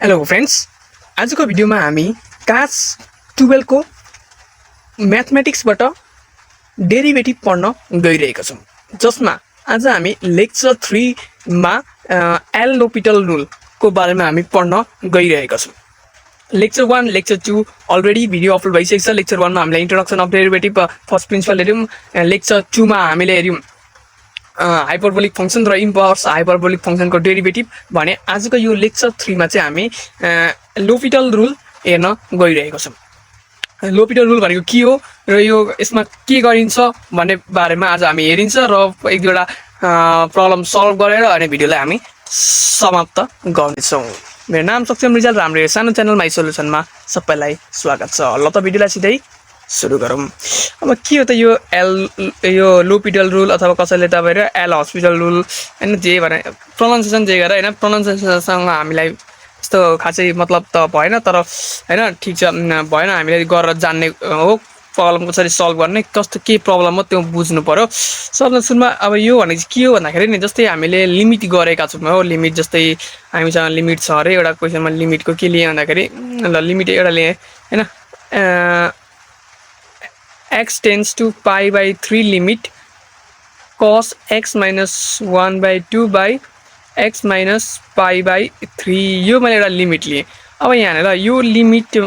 Hello friends, आजको भिडियोमा हामी क्लास 12 को म्याथमेटिक्सबाट डेरिभेटिभ पढ्न गइरहेका छौँ, जसमा आज हामी लेक्चर 3 मा एल लोपिटल रुल को बारेमा हामी पढ्न गइरहेका छौँ। Lecture 1 lecture 2 already video upload भइसकेको छ। लेक्चर 1 मा हामीले introduction of derivative first principle हेर्यौँ। लेक्चर 2 मा हामीले हेर्यौँ हाइपरबोलिक फंक्शन र इन्भर्स हाइपरबोलिक फंक्शन को डेरिभेटिभ भने आजको यो लेक्चर 3 मा चाहिँ हामी लोपिटल रुल हेर्न गइरहेको छौँ। लोपिटल रुल भनेको के हो र यो यसमा के गरिन्छ भन्ने बारेमा आज हामी हेरिन्छ र एक दुईवटा प्रब्लम सल्भ गरेर अनि भिडियोलाई हामी समाप्त गर्नेछौँ। मेरो नाम सक्षम रिजाल र हाम्रो सानो च्यानल माई सोल्युसनमा सबैलाई स्वागत छ। ल त भिडियोलाई सिधै सुरु गरौँ। अब के हो त यो लोपिटल रुल अथवा कसैले तपाईहरु एल हस्पिटल रुल हैन जे भने प्रोनाउन्सिएसन जे गरे हैन, प्रोनाउन्सिएसनसँग हामीलाई यस्तो खासै मतलब त भएन, तर हैन ठीक छ भएन, हामीले गरेर जान्ने हो प्रब्लम कसरी सल्भ गर्ने, कस्तो के प्रब्लम हो त्यो बुझ्नु पर्यो। सबभन्दा सुरुमा अब यो भने के हो भन्दाखेरि नि जस्तै हामीले लिमिट गरेका छौँ हो, लिमिट जस्तै हामीसँग लिमिट छ अरे एउटा क्वेशनमा लिमिटको के लिए भन्दाखेरि ल लिमिट एउटा लिए हैन x tends to pi by 3 limit cos x minus 1 by 2 by x minus pi by 3 यो मैले एउटा लिमिट लिए। अब यहाँ यो लिमिट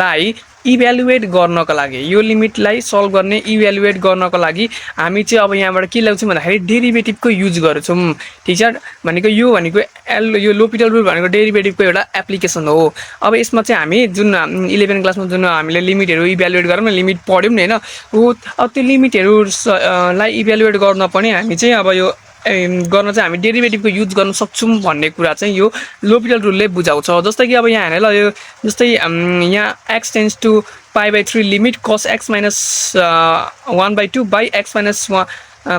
लाई इभ्यालुएट गर्नको लागि, यो लिमिटलाई सल्भ गर्ने इभ्यालुएट गर्नको लागि हामी चाहिँ अब यहाँबाट के ल्याउँछौँ भन्दाखेरि डेरिभेटिभको युज गर्छौँ। ठीक छ, भनेको यो यो लोपिटल रुल भनेको डेरिभेटिभको एउटा एप्लिकेसन हो। अब यसमा चाहिँ हामी जुन 11 क्लासमा जुन हामीले लिमिटहरू इभ्यालुएट गरौँ न, लिमिट पढ्यौँ नि हैन, अब त्यो लिमिटहरूलाई इभ्यालुएट गर्न पनि हामी चाहिँ अब यो गर्न चाहिँ हामी डेरिभेटिभको युज गर्न सक्छौँ भन्ने कुरा चाहिँ यो लोपिटल रुलले बुझाउँछ। जस्तै कि अब यहाँ हेर ल, यो जस्तै यहाँ x tends to pie by 3 limit cos x minus 1 by 2 by x minus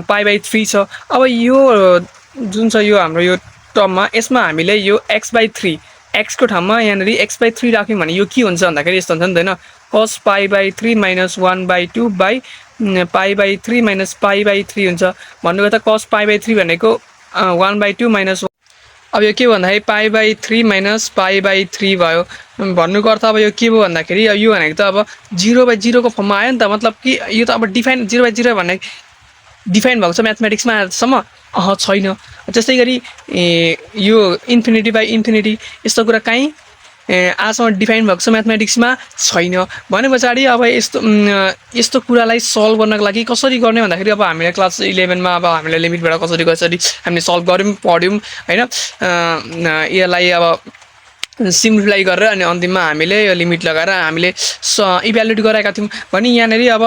pi by 3 छ। अब यो जुन छ यो हाम्रो यो टर्ममा यसमा हामीले यो x बाई 3 x को ठाउँमा यहाँनिर x बाई 3 राख्यौँ भने यो के हुन्छ भन्दाखेरि यस्तो हुन्छ नि त हैन, cos pie by 3 minus 1 by 2 by pi by 3 minus pi by 3 हुन्छ। भन्नुको त cos पाई बाई 3 भनेको 1 बाई 2 माइनस, अब यो के भन्दाखेरि पाई बाई 3 माइनस पाई बाई 3 भयो। भन्नुको अर्थ अब यो के भयो भन्दाखेरि यो भनेको त अब 0 बाई 0 को फर्ममा आयो नि त, मतलब कि यो त अब डिफाइन 0 बाई 0 भन्ने डिफाइन भएको छ म्याथमेटिक्समा सम्म छैन। जस्तै गरी यो इन्फिनिटी बाई इन्फिनिटी यस्तो कुरा कहीँ आजसम्म डिफाइन भएको छ म्याथमेटिक्समा छैन। भने पछाडि अब यस्तो कुरालाई सल्भ गर्नको लागि कसरी गर्ने भन्दाखेरि अब हामीले क्लास 11 मा अब हामीले लिमिटबाट कसरी हामीले सल्भ गर्यौँ पढ्यौँ हैन, यसलाई अब सिम्प्लिफाई गरेर अनि अन्तिममा हामीले यो लिमिट लगाएर हामीले इभ्यालुएट गरेका थियौँ भने यहाँनिर अब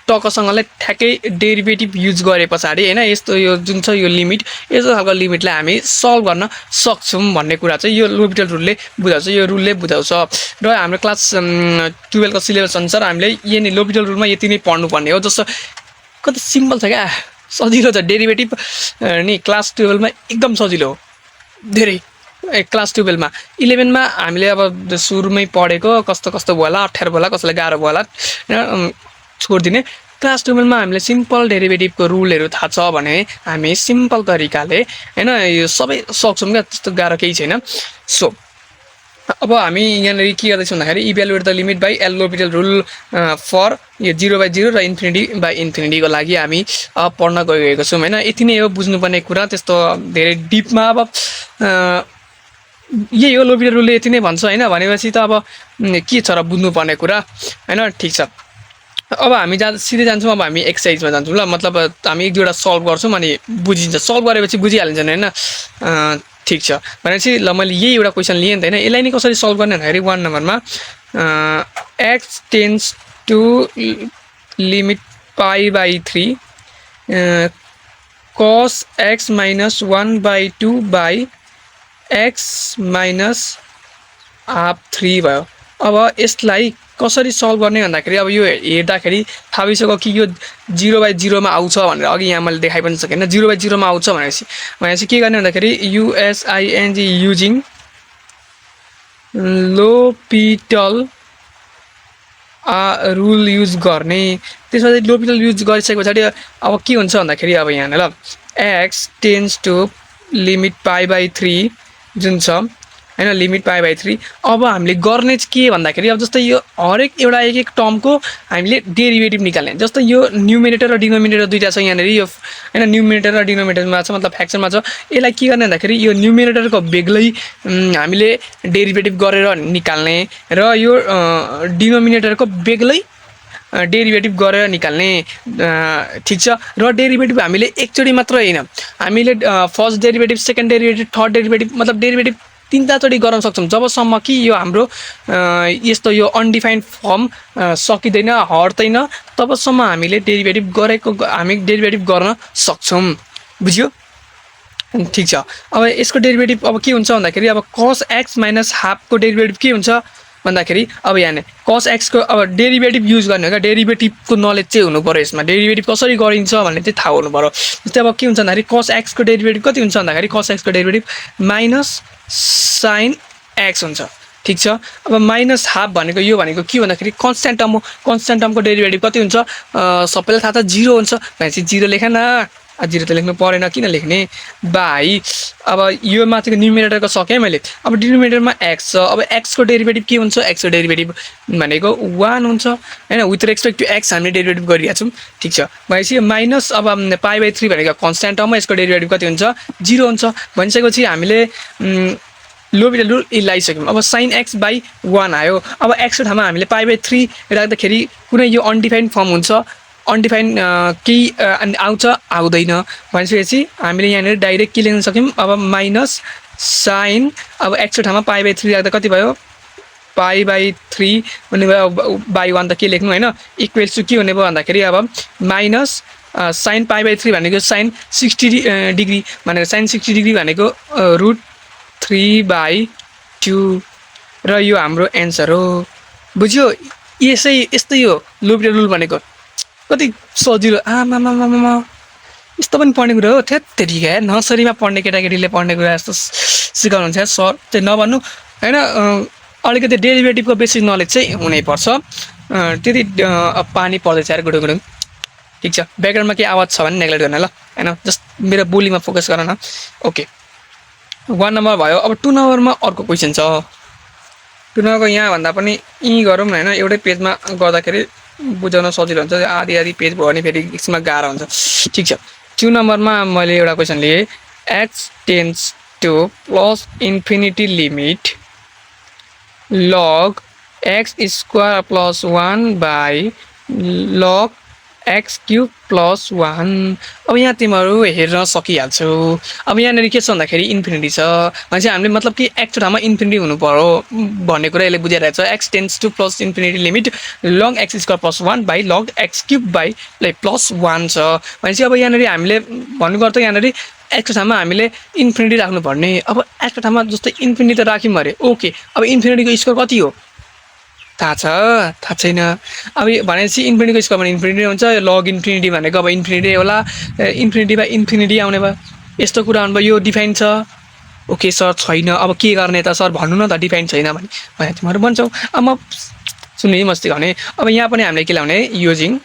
टकसँगले ठ्याक्कै डेरिभेटिभ युज गरे पछाडि हैन यस्तो यो जुन छ यो लिमिट, यस्तो खालको लिमिटलाई हामी सल्भ गर्न सक्छौँ भन्ने कुरा चाहिँ यो लोपिटल रुलले बुझाउँछ, यो रुलले बुझाउँछ। र हाम्रो क्लास 12 को सिलेबस अनुसार हामीले यही लोपिटल रुलमा यति नै पढ्नुपर्ने हो। जस्तो कति सिम्पल छ क्या, सजिलो छ डेरिभेटिभ नि क्लास 12 मा एकदम सजिलो हो धेरै। क्लास 12 मा 11 मा हामीले अब सुरुमै पढेको कस्तो कस्तो भयो होला, अप्ठ्यारो भयो होला, कसैलाई गाह्रो भयो होला छोडिदिने। क्लास 12 मा हामीले सिम्पल डेरिभेटिभको रुलहरू थाहा छ भने हामी सिम्पल तरिकाले हैन यो सबै सक्छौँ क्या, त्यस्तो गाह्रो केही छैन। सो अब हामी यहाँनिर के गर्दैछौँ भन्दाखेरि evaluate the limit by L'Hopital rule for यो 0 बाई 0 र इन्फिनिटी बाई इन्फिनिटीको लागि हामी पढ्न गइरहेको छौँ हैन। यति नै हो बुझ्नुपर्ने कुरा, त्यस्तो धेरै डिपमा अब यही हो लोपिटल रुलले यति नै भन्छ हैन। भनेपछि त अब के छ र बुझ्नुपर्ने कुरा हैन। ठिक छ, अब हामी सिधै जान्छौँ, अब हामी एक्सर्साइजमा जान्छौँ ल, मतलब हामी एक दुईवटा सल्भ गर्छौँ अनि बुझिन्छ, सल्भ गरेपछि बुझिहालिन्छ नि हैन। ठिक छ, भनेपछि ल मैले यही एउटा क्वेसन लिएँ नि त हैन, यसलाई नि कसरी सल्भ गर्ने भन्दाखेरि 1 नम्बरमा x tends to limit pi by 3 cos x minus 1 by 2 by x minus half 3 भयो। अब यसलाई कसरी सल्भ गर्ने भन्दाखेरि अब यो हेर्दाखेरि थाहा भइसक्यो कि यो 0 बाई 0 मा आउँछ भनेर, अघि यहाँ मैले देखाइ पनि सकेन 0 बाई 0 मा आउँछ भनेपछि के गर्ने भन्दाखेरि USING युजिङ लोपिटल रुल युज गर्ने। त्यसपछि लोपिटल युज गरिसके पछाडि अब के हुन्छ भन्दाखेरि अब यहाँ ल x tends to limit pi by 3 जुन छ हैन लिमिट पाई/3। अब हामीले गर्ने चाहिँ के भन्दाखेरि अब जस्तै यो हरेक एउटा एक एक टर्मको हामीले डेरिभेटिभ निकाल्ने। जस्तै यो न्युमिनेटर र डिनोमिनेटर दुईटा छ यहाँनेरि, यो हैन न्युमिनेटर र डिनोमिनेटरमा छ मतलब फ्र्याक्सनमा छ। यसलाई के गर्ने भन्दाखेरि यो न्युमिनेटरको बेग्लै हामीले डेरिभेटिभ गरेर निकाल्ने र यो डिनोमिनेटरको बेग्लै डेरिभेटिभ गरेर निकाल्ने। ठिक छ। र डेरिभेटिभ हामीले एकचोटि मात्र होइन, हामीले first derivative, second derivative, third derivative मतलब डेरिभेटिभ 3-4 चोटि गर्न सक्छौँ जबसम्म कि यो हाम्रो यस्तो यो अनडिफाइन्ड फर्म सकिँदैन, हट्दैन, तबसम्म हामीले डेरिभेटिभ गर्न सक्छौँ। बुझ्यो? ठिक छ। अब यसको डेरिभेटिभ अब के हुन्छ भन्दाखेरि अब cos x माइनस हाफको डेरिभेटिभ के हुन्छ भन्दाखेरि अब यहाँ cos x को अब डेरिभेटिभ युज गर्ने हो क्या। डेरिभेटिभको नलेज चाहिँ हुनु पर्यो यसमा, डेरिभेटिभ कसरी गरिन्छ भन्ने चाहिँ थाहा हुनु पर्यो। जस्तै अब के हुन्छ भन्दाखेरि cos x को डेरिभेटिभ कति हुन्छ भन्दाखेरि cos x को डेरिभेटिभ माइनस sin x हुन्छ। ठिक छ। अब माइनस हाफ भनेको यो भनेको के भन्दाखेरि कन्स्ट्यान्ट टर्म हो। कन्स्ट्यान्ट टर्मको डेरिभेटिभ कति हुन्छ सबैलाई थाहा छ, 0 हुन्छ। भनेपछि 0 लेख न, 0 त लेख्नु परेन, किन लेख्ने भाइ। अब यो माथिको न्युमिनेटरको सकेँ मैले। अब डिनोमिनेटरमा x छ। अब x को डेरिभेटिभ के हुन्छ, x को डेरिभेटिभ भनेको 1 हुन्छ हैन, विथ रेस्पेक्ट टु x हामीले डेरिभेटिभ गरिरहेका छौँ। ठिक छ। भनेपछि माइनस अब पाई/3 भनेको कन्स्ट्यान्ट टर्म हो, यसको डेरिभेटिभ कति हुन्छ 0 हुन्छ। भनिसकेपछि हामीले लोभिटल रुल लगाइसक्यौँ। अब sin x/1 आयो। अब x को ठाउँमा हामीले पाई/3 राख्दाखेरि कुनै यो अनडिफाइन्ड फर्म हुन्छ, अनडिफाइन्ड केही आउँछ आउँदैन। भनेपछि हामीले यहाँनिर डाइरेक्ट के लेख्न सक्यौँ अब माइनस साइन, अब x को ठाउँमा पाई/3 राख्दा कति भयो पाई/3 हुने भयो। /1 त के लेख्नु होइन, इक्वल्स टु के हुने भयो भन्दाखेरि अब माइनस साइन पाई/3 भनेको साइन 60 डिग्री भनेको साइन 60 डिग्री भनेको √3/2 र यो हाम्रो एन्सर हो। बुझ्यो? यस्तै हो लोभिटल रुल भनेको। कति सजिलो, आमामामामा यस्तो पनि पढ्ने कुरा हो। त्यतिकै नर्सरीमा पढ्ने केटाकेटीले पढ्ने कुरा जस्तो सिकाउनुहुन्छ सर चाहिँ नभन्नु हैन। अलिकति डेरिभेटिभको बेसिक नलेज चाहिँ हुनैपर्छ। त्यति पानी पर्दैछ यार गुडुङ। ठिक छ। ब्याकग्राउन्डमा केही आवाज छ भने नेग्लेक्ट गर्न ल हैन, जस्ट मेरो बोलीमा फोकस गर न। ओके, 1 नम्बर भयो। अब 2 नम्बरमा अर्को क्वेसन छ। 2 नम्बरको यहाँ भन्दा पनि यहीँ गरौँ न हैन, एउटै पेजमा गर्दाखेरि बुझाउन सजिलो हुन्छ। आधी पेज भयो भने फेरि यसमा गाह्रो हुन्छ। ठिक छ। 2 नम्बरमा मैले एउटा क्वेसन लिएँ, x tends to plus infinity limit log x square plus 1/log x cube plus 1। अब यहाँ तिमीहरू हेर्न सकिहाल्छौ। अब यहाँनिर के छ भन्दाखेरि इन्फिनिटी छ भनेपछि हामीले मतलब कि x ठाउँमा इन्फिनिटी हुनु पर्यो भन्ने कुरा यसले बुझाइरहेको छ। x tends to plus infinity limit log x square plus 1/log x cube plus 1 छ भनेपछि अब यहाँनिर हामीले भन्नु गर्दा यहाँनिर x ठाउँमा हामीले इन्फिनिटी राख्नुपर्ने। अब x ठाउँमा जस्तै इन्फिनिटी त राख्यौँ अरे, ओके। अब इन्फिनिटीको स्क्वायर कति हो थाहा छ? थाहा छैन। अब भनेपछि इन्फिनिटीको स्क्वायर भने इन्फिनिटी हुन्छ, लग इन्फिनिटी भनेको अब इन्फिनिटी होला, इन्फिनिटी बाई इन्फिनिटी आउने भयो। यस्तो कुरा आउनुभयो। यो डिफाइन छ। ओके सर छैन, अब के गर्ने त सर भन्नु न त, डिफाइन छैन भने तिमीहरू भन्छौ। अब म सुन्नु मस्ती गर्ने। अब यहाँ पनि हामीले के ल्याउने, using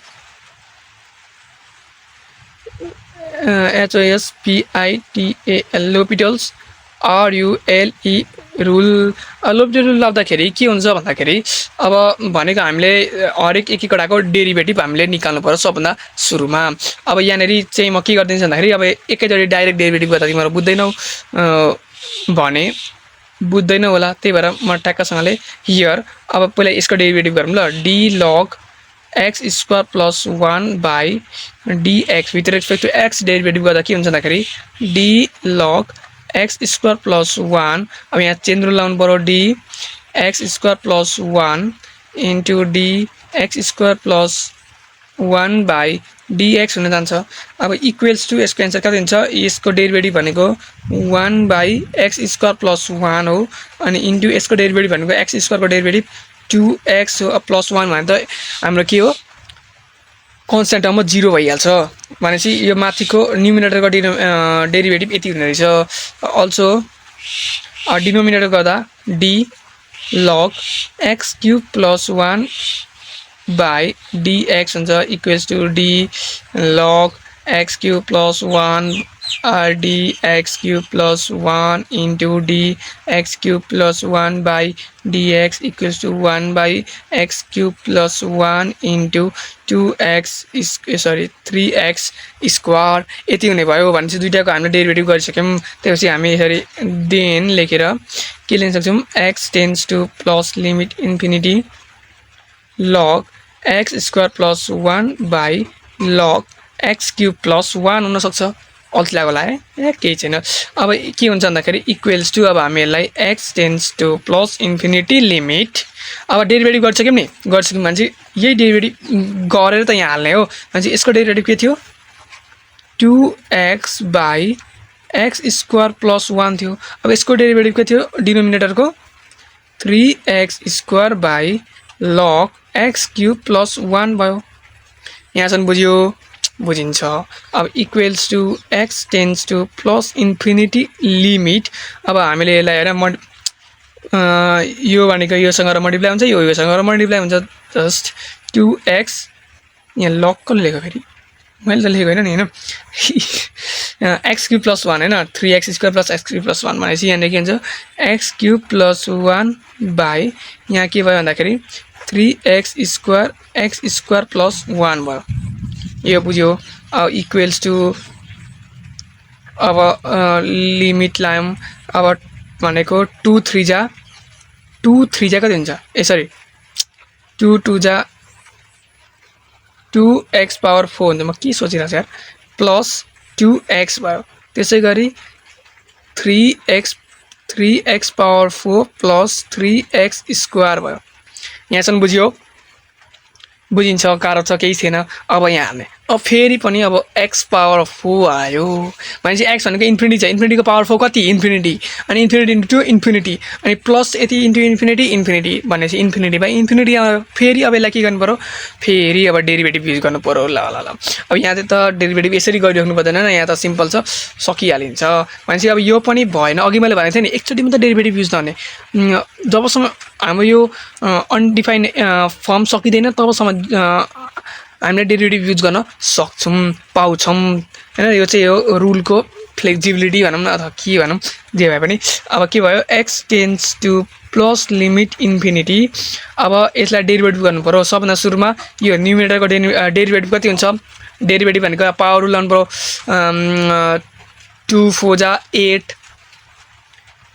HOSPITAL L'Hopital's RULE rule. L'Hopital rule लाग्दाखेरि के हुन्छ भन्दाखेरि अब भनेको हामीले हरेक एक एकवटाको डेरिभेटिभ हामीले निकाल्नु पर्यो सबभन्दा सुरुमा। अब यहाँनिर चाहिँ म के गरिदिन्छु भन्दाखेरि अब एकैचोटि डाइरेक्ट डेरिभेटिभ गर्दा तिमीहरू बुझ्दैनौ भने बुझ्दैन होला, त्यही भएर म ट्याक्कसँगले हियर अब पहिला यसको डेरिभेटिभ गरौँ ल। d log x square plus 1/dx with respect to x derivative गर्दा के हुन्छ भन्दाखेरि d log x square plus 1। अब यहाँ चेन रुल लाउनु पर्यो, d x square plus 1 into d x square plus 1/dx हुन जान्छ। अब इक्वल्स टु यसको एन्सर कति हुन्छ, यसको डेरिभेटिभ भनेको 1/x स्क्वायर प्लस 1 हो, अनि इन्टु यसको डेरिभेटिभ भनेको x स्क्वायरको डेरिभेटिभ 2x हो। प्लस 1 भने त हाम्रो के हो कन्स्ट्यान्ट टर्ममा 0 भइहाल्छ। भनेपछि यो माथिको न्युमिनेटरको डेरिभेटिभ यति हुने रहेछ। अल्सो डिनोमिनेटर गर्दा d log x cube plus 1/dx हुन्छ equals to d log x cube plus 1 dx cube plus 1 into dx cube plus 1 by dx equals to 1 by x cube plus 1 into 3x square यति हुने भयो भनेपछि दुईटाको हामीले derivative गरिसक्यौं त्यसपछि हामी यसरी then लेखेर के लेख्न सक्छौं x tends to plus limit infinity log x square plus 1 by log x cube plus 1 हुन सक्छ अल्छी लाग्यो होला है केही छैन अब के हुन्छ भन्दाखेरि इक्वल्स टु अब हामी यसलाई x tends to plus infinity limit अब डेरिभेटिभ गरिसक्यौं नि गरिसक्यौं भने चाहिँ यही डेरिभेटिभ गरेर त यहाँ हाल्ने हो भने यसको डेरिभेटिभ के थियो 2x by x square plus 1 थियो अब यसको डेरिभेटिभ के थियो डिनोमिनेटरको 3x square by log x cube plus 1 भयो यहाँसम्म बुझ्यो बुझिन्छ अब equals to x tends to plus infinity limit अब हामीले यसलाई हेर यो भनेको योसँग र मल्टिप्लाई हुन्छ योसँग र मल्टिप्लाई हुन्छ जस्ट 2x यहाँ लग कसले लेख्यो फेरि मैले त लेखेको हैन नि हैन x cube plus 1 हैन 3x square plus x cube plus 1 भनेपछि यहाँ के हुन्छ x cube plus 1 by यहाँ के भयो भन्दाखेरि 3x square x square plus 1 भयो यो बुझ्यो अब इक्वल्स टु अब लिमिट लायौं अब भनेको 2 3 जा कति हुन्छ ए सरी 2 2 जा 2x power 4 हुन्छ म के सोचिरहेको छु यार प्लस 2x भयो त्यसैगरी 3x power 4 plus 3x square भयो यहाँसम्म बुझ्यो बुझिन्छ गाह्रो छ केही छैन अब यहाँ हाल्ने अब फेरि पनि अब x power 4 आयो भनेपछि x भनेको इन्फिनिटी छ इन्फिनिटीको पावर 4 कति इन्फिनिटी अनि इन्फिनिटी इन्टु इन्फिनिटी अनि प्लस यति इन्टु इन्फिनिटी इन्फिनिटी भनेपछि इन्फिनिटी बाइ इन्फिनिटी फेरि अब यसलाई के गर्नु पर्यो फेरि अब डेरिभेटिभ युज गर्नु पर्यो ल ल ल अब यहाँ चाहिँ त डेरिभेटिभ यसरी गरिराख्नु पर्दैन यहाँ त सिम्पल छ सकिहालिन्छ भनेपछि अब यो पनि भएन अघि मैले भनेको थिएँ नि एकचोटि मात्र डेरिभेटिभ युज गर्ने जबसम्म हाम्रो यो अनडिफाइन फर्म सकिदैन तबसम्म हामीले डेरिभेटिभ युज गर्न सक्छौं पाउँछौं हैन यो चाहिँ यो रुलको फ्लेक्सिबिलिटी भनौं न अथवा के भनौं जे भए पनि अब के भयो x tends to plus limit infinity अब यसलाई डेरिभेटिभ गर्नु पर्यो सबभन्दा सुरुमा यो न्युमेरेटरको डेरिभेटिभ कति हुन्छ डेरिभेटिभ भनेको पावर रुल लाउनु पर्यो 2 4 जा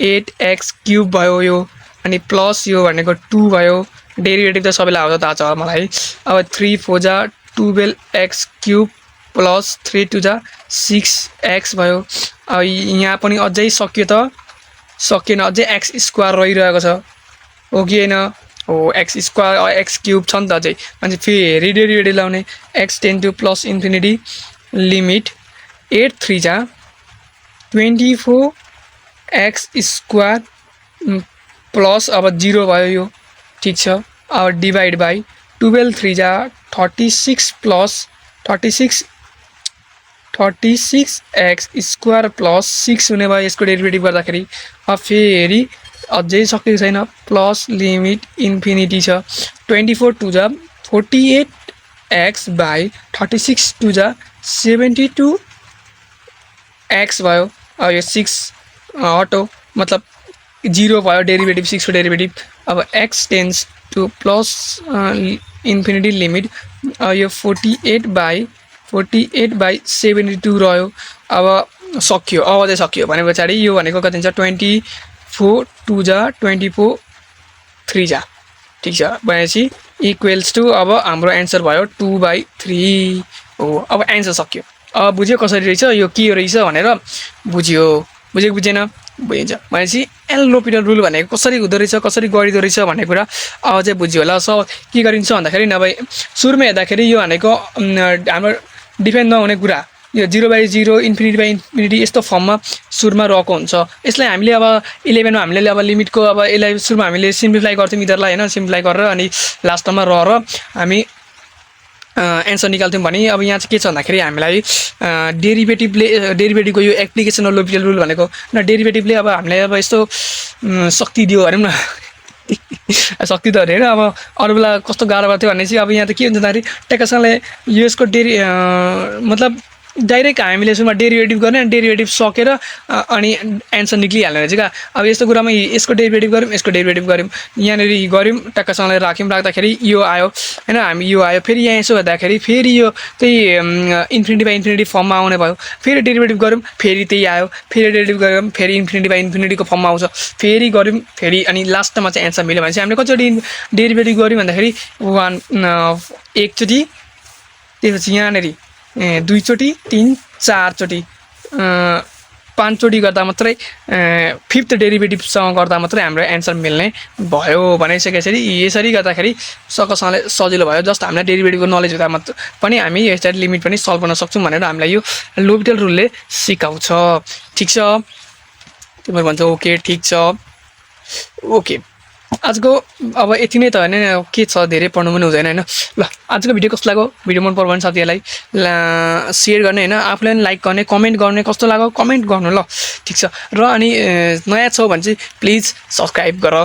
8x क्यूब भयो यो अनि प्लस यो भनेको 2 भयो डेरिभेटिभ त सबैलाई आउँछ थाहा छ मलाई अब 3 4 जा 12x क्यूब प्लस 3 2 जा 6x भयो अब यहाँ पनि अझै सकियो त सकिएन अझै x स्क्वायर रहिरहेको छ हो कि हैन हो x स्क्वायर x क्यूब छ नि त अझै अनि फेरि डेरिभेटिभ लाउने x tend to plus infinity limit 8 3 जा 24 x स्क्वायर प्लस अब 0 भयो यो ठीक छ अब डिवाइड बाइ 12 3 जा 36 प्लस 36 x स्क्वायर प्लस 6 हुने भयो यसको डेरिभेटिभ गर्दाखेरि अब फेरि अझै सकेको छैन प्लस लिमिट इन्फिनिटी छ 24 2 जा 48 x बाइ 36 2 जा 72 x भयो अब यो 6 हटो मतलब 0 भयो डेरिभेटिभ 6 को डेरिभेटिभ अब x tends to plus infinity limit यो 48 बाइ 72 रह्यो अब सक्यो अब चाहिँ सक्यो भने पछाडी यो भनेको कति हुन्छ 24 2 जा 24 3 जा ठीक छ भनेपछि इक्वल्स टु अब हाम्रो आन्सर भयो 2/3 हो अब आन्सर सक्यो अब बुझ्यो कसरी रहेछ यो के रहेछ भनेर बुझ्यो बुझेको बुझेन बुझिन्छ भनेपछि एल रुल भनेको कसरी हुँदो रहेछ कसरी गरिदो रहेछ भन्ने कुरा अब चाहिँ बुझ्यो होला सो के गरिन्छ भन्दाखेरि नभए सुरुमा हेर्दाखेरि यो भनेको हाम्रो डिफाइन नहुने कुरा यो 0/0 इन्फिनिटी यस्तो फर्ममा सुरुमा रहेको हुन्छ यसलाई हामीले अब 11 मा हामीले अब लिमिटको अब यसलाई सुरुमा हामीले सिम्प्लिफाई गर्थ्यौं इधरलाई हैन सिम्प्लिफाई गरेर अनि लास्टमा रहेर हामी एन्सर निकाल्थ्यौं भने अब यहाँ चाहिँ के छ भन्दाखेरि हामीलाई डेरिभेटिभको यो एप्लिकेसन लोपिटल रुल भनेको न डेरिभेटिभले अब हामीलाई अब यस्तो शक्ति दियो भनौं न शक्ति त हैन अब अरु बेला कस्तो गाह्रो भएको थियो भने चाहिँ अब यहाँ त के हुन्छ भन्दाखेरि टेक्सनले यसको मतलब डाइरेक्ट हामीले यसमा डेरिभेटिभ गर्ने अनि डेरिभेटिभ सकेर अनि एन्सर निक्लिहाल्ने रहेछ क्या। अब यस्तो कुरामा यसको डेरिभेटिभ गऱ्यौँ, यसको डेरिभेटिभ गऱ्यौँ, यहाँनिर गऱ्यौँ, टक्कसँगले राख्यौँ, राख्दाखेरि यो आयो होइन, हामी यो आयो, फेरि यहाँ यसो हेर्दाखेरि फेरि यो त्यही इन्फिनिटी बाई इन्फिनिटी फर्ममा आउने भयो, फेरि डेरिभेटिभ गऱ्यौँ फेरि त्यही आयो, फेरि डेरिभेटिभ गऱ्यौँ फेरि इन्फिनिटी बाई इन्फिनिटीको फर्ममा आउँछ, फेरि गऱ्यौँ फेरि अनि लास्टमा चाहिँ एन्सर मिल्यो भने चाहिँ हामीले कतिचोटि डेरिभेटिभ गऱ्यौँ भन्दाखेरि एकचोटि, त्यसपछि यहाँनिर दुईचोटि, तिन, चारचोटि, पाँचचोटि गर्दा मात्रै फिफ्थ डेरिभेटिभसँग गर्दा मात्रै हाम्रो एन्सर मिल्ने भयो भनिसकेपछि यसरी गर्दाखेरि सकसँगले सजिलो भयो। जस्ट हामीलाई डेरिभेटिभको नलेज हुँदा मात्र पनि हामी यसरी लिमिट पनि सल्भ गर्न सक्छौँ भनेर हामीलाई यो लोपिटल रुलले सिकाउँछ। ठिक छ, तिमीहरू भन्छ ओके ठिक छ, ओके। आजको अब यति नै त होइन, के छ धेरै पढ्नु पनि हुँदैन होइन। ल आजको भिडियो कस्तो लाग्यो, भिडियो मन पर्यो भने साथीहरूलाई सेयर गर्ने होइन, आफूलाई पनि लाइक गर्ने, कमेन्ट गर्ने, कस्तो लाग्यो कमेन्ट गर्नु ल। ठिक छ, र अनि नयाँ छौ भने चाहिँ प्लिज सब्सक्राइब गर।